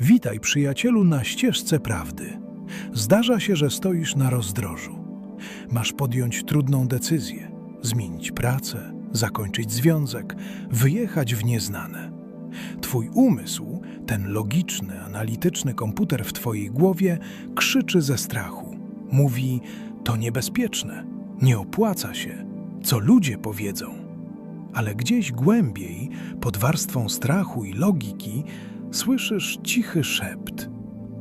Witaj, przyjacielu, na ścieżce prawdy. Zdarza się, że stoisz na rozdrożu. Masz podjąć trudną decyzję, zmienić pracę, zakończyć związek, wyjechać w nieznane. Twój umysł, ten logiczny, analityczny komputer w twojej głowie, krzyczy ze strachu. Mówi, to niebezpieczne, nie opłaca się, co ludzie powiedzą. Ale gdzieś głębiej, pod warstwą strachu i logiki, słyszysz cichy szept.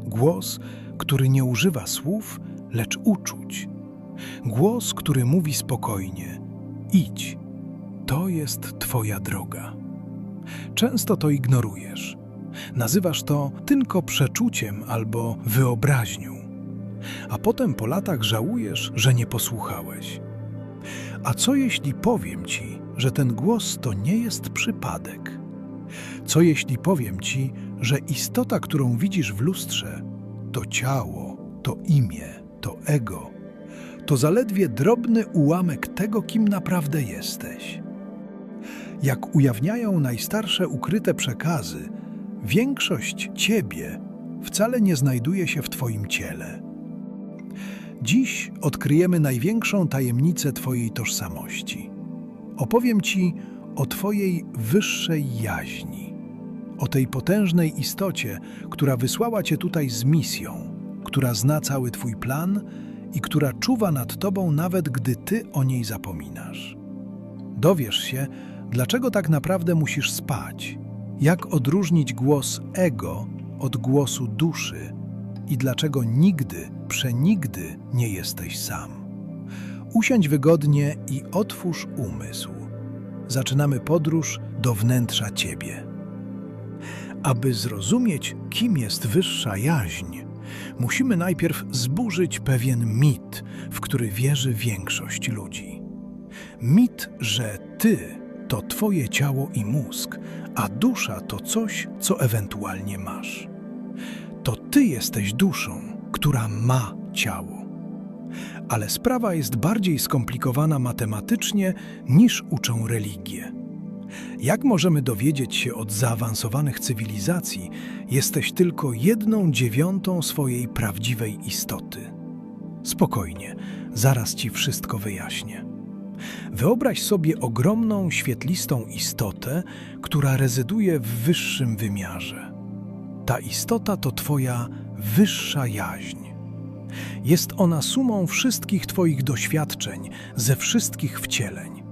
Głos, który nie używa słów, lecz uczuć. Głos, który mówi spokojnie: idź, to jest twoja droga. Często to ignorujesz. Nazywasz to tylko przeczuciem albo wyobraźnią. A potem po latach żałujesz, że nie posłuchałeś. A co jeśli powiem ci, że ten głos to nie jest przypadek? Co jeśli powiem ci, że istota, którą widzisz w lustrze, to ciało, to imię, to ego, to zaledwie drobny ułamek tego, kim naprawdę jesteś? Jak ujawniają najstarsze ukryte przekazy, większość ciebie wcale nie znajduje się w twoim ciele. Dziś odkryjemy największą tajemnicę twojej tożsamości. Opowiem ci o twojej wyższej jaźni, o tej potężnej istocie, która wysłała cię tutaj z misją, która zna cały twój plan i która czuwa nad tobą, nawet gdy ty o niej zapominasz. Dowiesz się, dlaczego tak naprawdę musisz spać, jak odróżnić głos ego od głosu duszy i dlaczego nigdy, przenigdy nie jesteś sam. Usiądź wygodnie i otwórz umysł. Zaczynamy podróż do wnętrza ciebie. Aby zrozumieć, kim jest wyższa jaźń, musimy najpierw zburzyć pewien mit, w który wierzy większość ludzi. Mit, że ty to twoje ciało i mózg, a dusza to coś, co ewentualnie masz. To ty jesteś duszą, która ma ciało. Ale sprawa jest bardziej skomplikowana matematycznie niż uczą religie. Jak możemy dowiedzieć się od zaawansowanych cywilizacji, jesteś tylko 1/9 swojej prawdziwej istoty. Spokojnie, zaraz ci wszystko wyjaśnię. Wyobraź sobie ogromną, świetlistą istotę, która rezyduje w wyższym wymiarze. Ta istota to twoja wyższa jaźń. Jest ona sumą wszystkich twoich doświadczeń ze wszystkich wcieleń.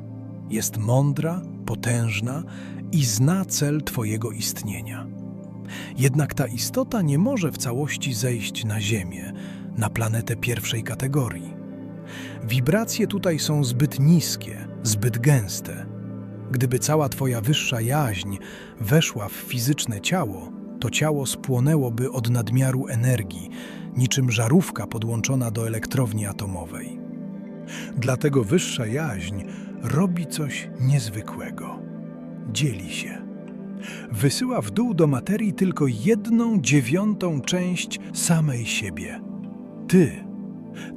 Jest mądra, potężna i zna cel twojego istnienia. Jednak ta istota nie może w całości zejść na Ziemię, na planetę pierwszej kategorii. Wibracje tutaj są zbyt niskie, zbyt gęste. Gdyby cała twoja wyższa jaźń weszła w fizyczne ciało, to ciało spłonęłoby od nadmiaru energii, niczym żarówka podłączona do elektrowni atomowej. Dlatego wyższa jaźń robi coś niezwykłego. Dzieli się. Wysyła w dół do materii tylko 1/9 część samej siebie. Ty,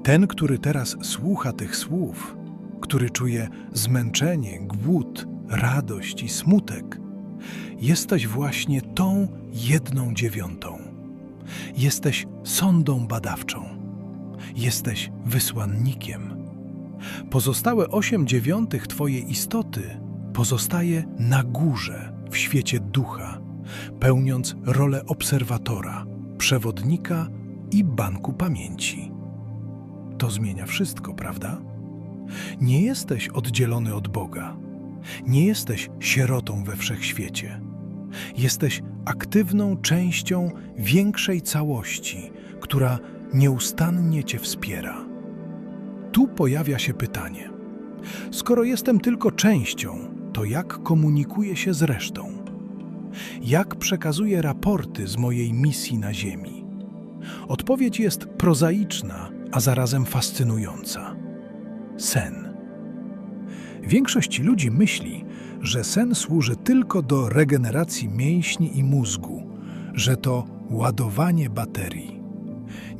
ten, który teraz słucha tych słów, który czuje zmęczenie, głód, radość i smutek, jesteś właśnie tą 1/9. Jesteś sondą badawczą. Jesteś wysłannikiem. Pozostałe 8/9 twojej istoty pozostaje na górze, w świecie ducha, pełniąc rolę obserwatora, przewodnika i banku pamięci. To zmienia wszystko, prawda? Nie jesteś oddzielony od Boga. Nie jesteś sierotą we wszechświecie. Jesteś aktywną częścią większej całości, która nieustannie cię wspiera. Tu pojawia się pytanie: skoro jestem tylko częścią, to jak komunikuję się z resztą? Jak przekazuję raporty z mojej misji na Ziemi? Odpowiedź jest prozaiczna, a zarazem fascynująca. Sen. Większość ludzi myśli, że sen służy tylko do regeneracji mięśni i mózgu, że to ładowanie baterii.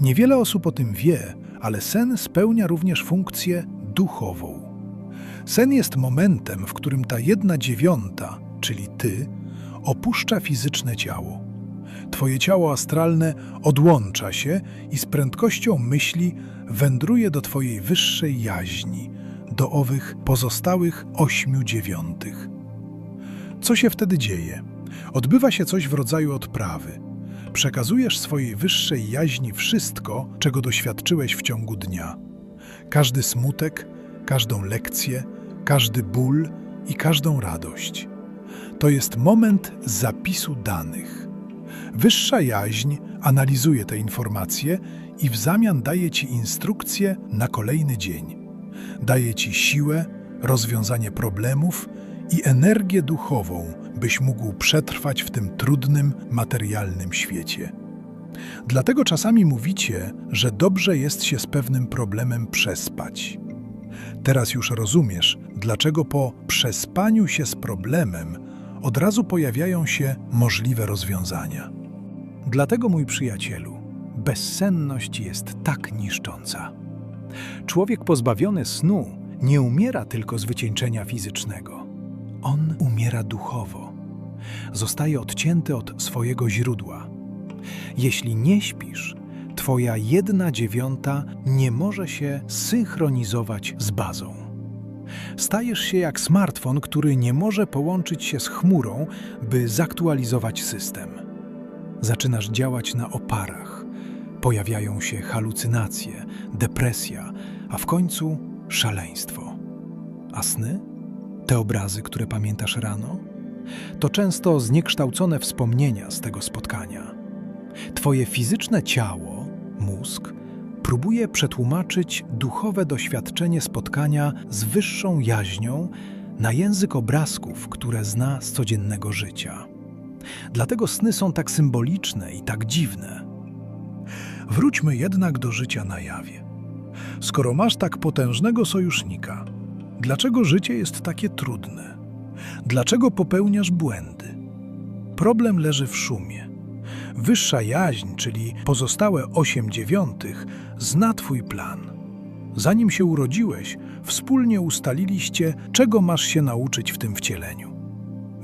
Niewiele osób o tym wie, ale sen spełnia również funkcję duchową. Sen jest momentem, w którym ta 1/9, czyli ty, opuszcza fizyczne ciało. Twoje ciało astralne odłącza się i z prędkością myśli wędruje do Twojej wyższej jaźni, do owych pozostałych 8 dziewiątych. Co się wtedy dzieje? Odbywa się coś w rodzaju odprawy. Przekazujesz swojej wyższej jaźni wszystko, czego doświadczyłeś w ciągu dnia. Każdy smutek, każdą lekcję, każdy ból i każdą radość. To jest moment zapisu danych. Wyższa jaźń analizuje te informacje i w zamian daje Ci instrukcje na kolejny dzień. Daje Ci siłę, rozwiązanie problemów i energię duchową, byś mógł przetrwać w tym trudnym, materialnym świecie. Dlatego czasami mówicie, że dobrze jest się z pewnym problemem przespać. Teraz już rozumiesz, dlaczego po przespaniu się z problemem od razu pojawiają się możliwe rozwiązania. Dlatego, mój przyjacielu, bezsenność jest tak niszcząca. Człowiek pozbawiony snu nie umiera tylko z wycieńczenia fizycznego. On umiera duchowo. Zostaje odcięty od swojego źródła. Jeśli nie śpisz, Twoja 1/9 nie może się synchronizować z bazą. Stajesz się jak smartfon, który nie może połączyć się z chmurą, by zaktualizować system. Zaczynasz działać na oparach. Pojawiają się halucynacje, depresja, a w końcu szaleństwo. A sny? Te obrazy, które pamiętasz rano? To często zniekształcone wspomnienia z tego spotkania. Twoje fizyczne ciało, mózg, próbuje przetłumaczyć duchowe doświadczenie spotkania z wyższą jaźnią na język obrazków, które zna z codziennego życia. Dlatego sny są tak symboliczne i tak dziwne. Wróćmy jednak do życia na jawie. Skoro masz tak potężnego sojusznika, dlaczego życie jest takie trudne? Dlaczego popełniasz błędy? Problem leży w szumie. Wyższa jaźń, czyli pozostałe 8 dziewiątych, zna Twój plan. Zanim się urodziłeś, wspólnie ustaliliście, czego masz się nauczyć w tym wcieleniu.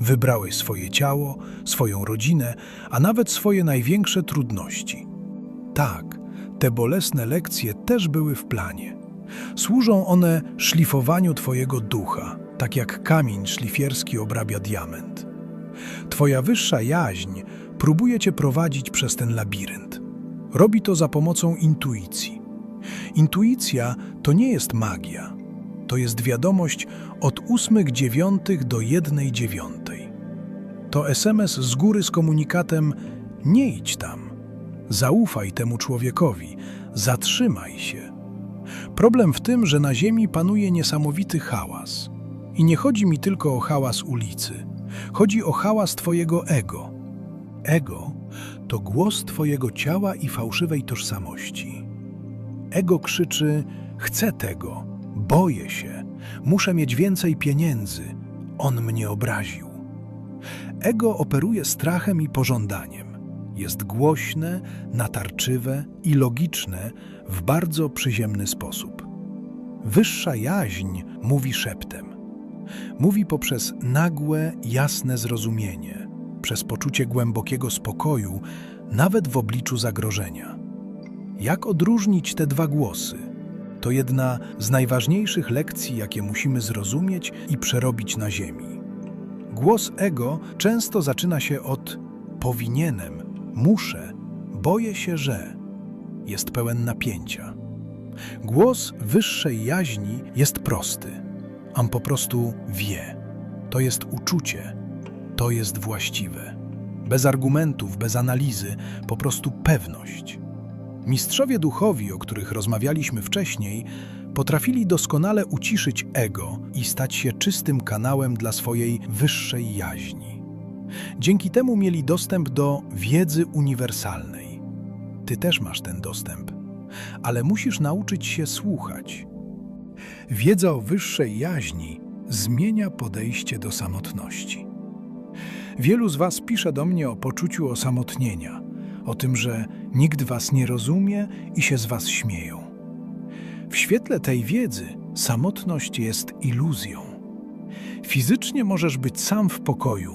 Wybrałeś swoje ciało, swoją rodzinę, a nawet swoje największe trudności. Tak, te bolesne lekcje też były w planie. Służą one szlifowaniu Twojego ducha, tak jak kamień szlifierski obrabia diament. Twoja wyższa jaźń próbuje Cię prowadzić przez ten labirynt. Robi to za pomocą intuicji. Intuicja to nie jest magia. To jest wiadomość od 8/9 do 1/9. To SMS z góry z komunikatem: nie idź tam. Zaufaj temu człowiekowi. Zatrzymaj się. Problem w tym, że na Ziemi panuje niesamowity hałas. I nie chodzi mi tylko o hałas ulicy. Chodzi o hałas Twojego ego. Ego to głos Twojego ciała i fałszywej tożsamości. Ego krzyczy: chcę tego, boję się, muszę mieć więcej pieniędzy, on mnie obraził. Ego operuje strachem i pożądaniem. Jest głośne, natarczywe i logiczne w bardzo przyziemny sposób. Wyższa jaźń mówi szeptem. Mówi poprzez nagłe, jasne zrozumienie, przez poczucie głębokiego spokoju, nawet w obliczu zagrożenia. Jak odróżnić te dwa głosy? To jedna z najważniejszych lekcji, jakie musimy zrozumieć i przerobić na Ziemi. Głos ego często zaczyna się od powinienem, muszę, boję się, że. Jest pełen napięcia. Głos wyższej jaźni jest prosty. On po prostu wie. To jest uczucie. To jest właściwe. Bez argumentów, bez analizy, po prostu pewność. Mistrzowie duchowi, o których rozmawialiśmy wcześniej, potrafili doskonale uciszyć ego i stać się czystym kanałem dla swojej wyższej jaźni. Dzięki temu mieli dostęp do wiedzy uniwersalnej. Ty też masz ten dostęp, ale musisz nauczyć się słuchać. Wiedza o wyższej jaźni zmienia podejście do samotności. Wielu z Was pisze do mnie o poczuciu osamotnienia, o tym, że nikt Was nie rozumie i się z Was śmieją. W świetle tej wiedzy samotność jest iluzją. Fizycznie możesz być sam w pokoju,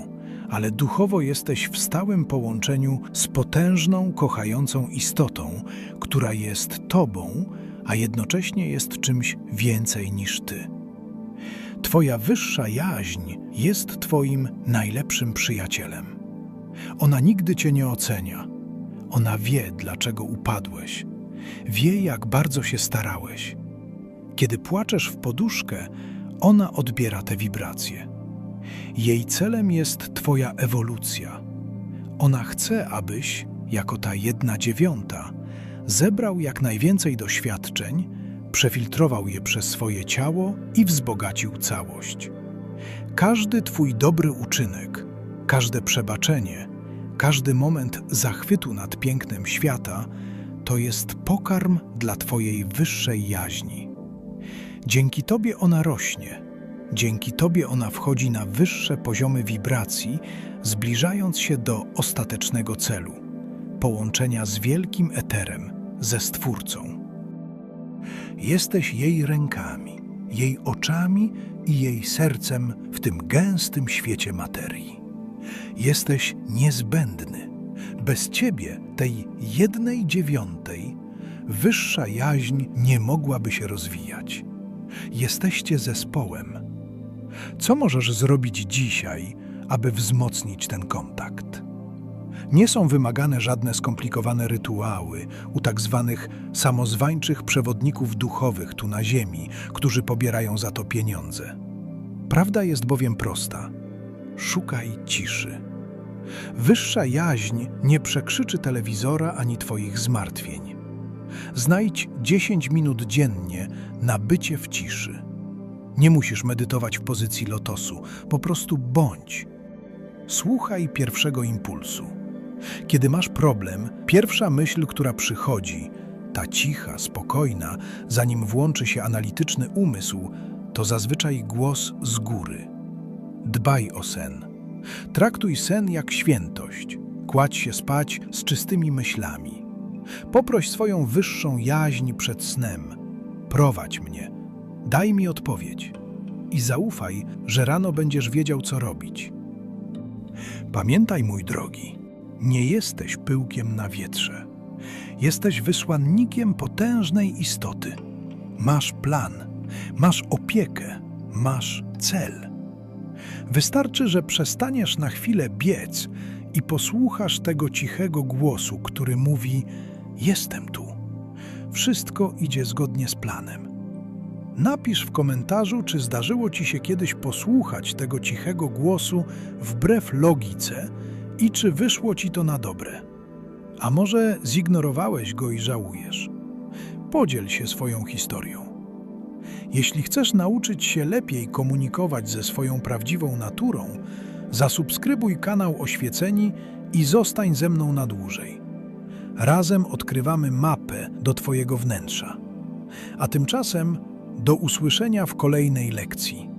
ale duchowo jesteś w stałym połączeniu z potężną, kochającą istotą, która jest Tobą, a jednocześnie jest czymś więcej niż Ty. Twoja wyższa jaźń jest Twoim najlepszym przyjacielem. Ona nigdy Cię nie ocenia. Ona wie, dlaczego upadłeś. Wie, jak bardzo się starałeś. Kiedy płaczesz w poduszkę, ona odbiera te wibracje. Jej celem jest Twoja ewolucja. Ona chce, abyś, jako ta 1/9, zebrał jak najwięcej doświadczeń, przefiltrował je przez swoje ciało i wzbogacił całość. Każdy Twój dobry uczynek, każde przebaczenie, każdy moment zachwytu nad pięknem świata to jest pokarm dla Twojej wyższej jaźni. Dzięki Tobie ona rośnie, dzięki Tobie ona wchodzi na wyższe poziomy wibracji, zbliżając się do ostatecznego celu – połączenia z wielkim eterem, ze Stwórcą. Jesteś jej rękami, jej oczami i jej sercem w tym gęstym świecie materii. Jesteś niezbędny. Bez Ciebie, tej 1/9, wyższa jaźń nie mogłaby się rozwijać. Jesteście zespołem. Co możesz zrobić dzisiaj, aby wzmocnić ten kontakt? Nie są wymagane żadne skomplikowane rytuały u tak zwanych samozwańczych przewodników duchowych tu na ziemi, którzy pobierają za to pieniądze. Prawda jest bowiem prosta. Szukaj ciszy. Wyższa jaźń nie przekrzyczy telewizora ani Twoich zmartwień. Znajdź 10 minut dziennie na bycie w ciszy. Nie musisz medytować w pozycji lotosu, po prostu bądź. Słuchaj pierwszego impulsu. Kiedy masz problem, pierwsza myśl, która przychodzi, ta cicha, spokojna, zanim włączy się analityczny umysł, to zazwyczaj głos z góry. Dbaj o sen. Traktuj sen jak świętość. Kładź się spać z czystymi myślami. Poproś swoją wyższą jaźń przed snem. Prowadź mnie. Daj mi odpowiedź. I zaufaj, że rano będziesz wiedział, co robić. Pamiętaj, mój drogi, nie jesteś pyłkiem na wietrze. Jesteś wysłannikiem potężnej istoty. Masz plan, masz opiekę, masz cel. Wystarczy, że przestaniesz na chwilę biec i posłuchasz tego cichego głosu, który mówi: jestem tu. Wszystko idzie zgodnie z planem. Napisz w komentarzu, czy zdarzyło Ci się kiedyś posłuchać tego cichego głosu wbrew logice i czy wyszło Ci to na dobre. A może zignorowałeś go i żałujesz? Podziel się swoją historią. Jeśli chcesz nauczyć się lepiej komunikować ze swoją prawdziwą naturą, zasubskrybuj kanał Oświeceni i zostań ze mną na dłużej. Razem odkrywamy mapę do Twojego wnętrza. A tymczasem do usłyszenia w kolejnej lekcji.